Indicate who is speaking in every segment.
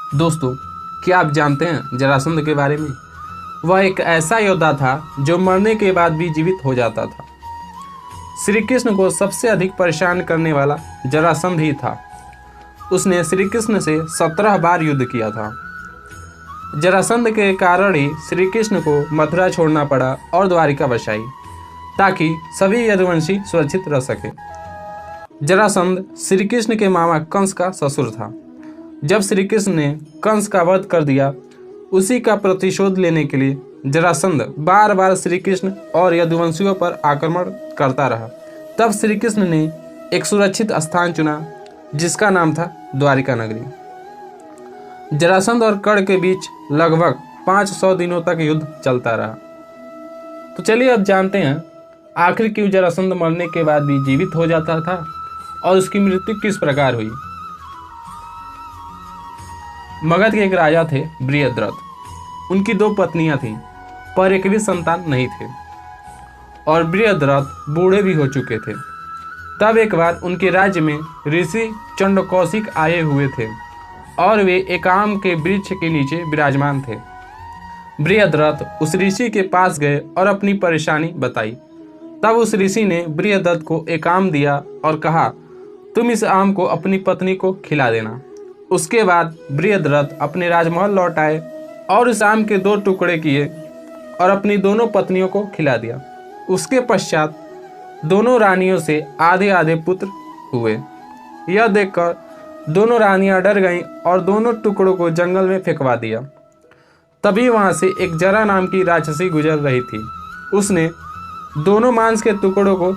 Speaker 1: दोस्तों, क्या आप जानते हैं जरासंध के बारे में? वह एक ऐसा योद्धा था जो मरने के बाद भी जीवित हो जाता था। श्री कृष्ण को सबसे अधिक परेशान करने वाला जरासंध ही था। उसने श्री कृष्ण से 17 बार युद्ध किया था। जरासंध के कारण ही श्री कृष्ण को मथुरा छोड़ना पड़ा और द्वारिका बसाई, ताकि सभी यदुवंशी सुरक्षित रह सके। जरासंध श्री कृष्ण के मामा कंस का ससुर था। जब श्री कृष्ण ने कंस का वध कर दिया, उसी का प्रतिशोध लेने के लिए जरासंध बार बार श्री कृष्ण और यदुवंशियों पर आक्रमण करता रहा। तब श्री कृष्ण ने एक सुरक्षित स्थान चुना, जिसका नाम था द्वारिका नगरी। जरासंध और कर्ण के बीच लगभग 500 दिनों तक युद्ध चलता रहा। तो चलिए अब जानते हैं आखिर क्यों जरासंध मरने के बाद भी जीवित हो जाता था और उसकी मृत्यु किस प्रकार हुई। मगध के एक राजा थे बृहद्रथ। उनकी 2 पत्नियां थीं, पर एक भी संतान नहीं थे और बृहद्रथ बूढ़े भी हो चुके थे। तब एक बार उनके राज्य में ऋषि चंडकौशिक आए हुए थे और वे एक आम के वृक्ष के नीचे विराजमान थे। बृहद्रथ उस ऋषि के पास गए और अपनी परेशानी बताई। तब उस ऋषि ने बृहद्रथ को एक आम दिया और कहा, तुम इस आम को अपनी पत्नी को खिला देना। उसके बाद बृहद्रथ अपने राजमहल लौट आए और उस आम के 2 टुकड़े किए और अपनी दोनों पत्नियों को खिला दिया। उसके पश्चात दोनों रानियों से आधे आधे पुत्र हुए। यह देखकर दोनों रानियां डर गईं और दोनों टुकड़ों को जंगल में फेंकवा दिया। तभी वहां से एक जरा नाम की राक्षसी गुजर रही थी। उसने दोनों मांस के टुकड़ों को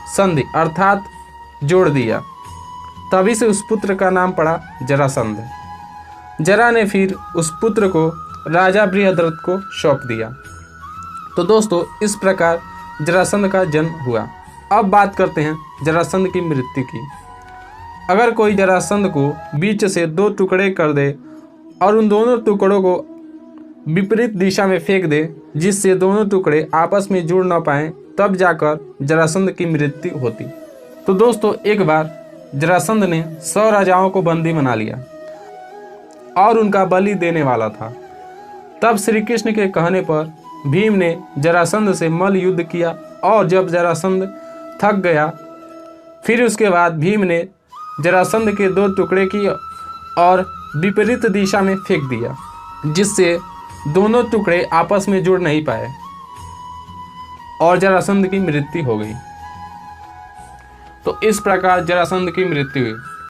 Speaker 1: संधि अर्थात जोड़ दिया। तभी से उस पुत्र का नाम पड़ा जरासंध। जरा ने फिर उस पुत्र को राजा बृहद्रथ को सौंप दिया। तो दोस्तों, इस प्रकार जरासंध का जन्म हुआ। अब बात करते हैं जरासंध की मृत्यु की। अगर कोई जरासंध को बीच से 2 टुकड़े कर दे और उन दोनों टुकड़ों को विपरीत दिशा में फेंक दे, जिससे दोनों टुकड़े आपस में जुड़ न पाएं, तब जाकर जरासंध की मृत्यु होती। तो दोस्तों, एक बार जरासंध ने 100 राजाओं को बंदी बना लिया और उनका बलि देने वाला था। तब श्री कृष्ण के कहने पर भीम ने जरासंध से मल्ल युद्ध किया और जब जरासंध थक गया, फिर उसके बाद भीम ने जरासंध के 2 टुकड़े किए और विपरीत दिशा में फेंक दिया, जिससे दोनों टुकड़े आपस में जुड़ नहीं पाए और जरासंध की मृत्यु हो गई। तो इस प्रकार जरासंध की मृत्यु हुई।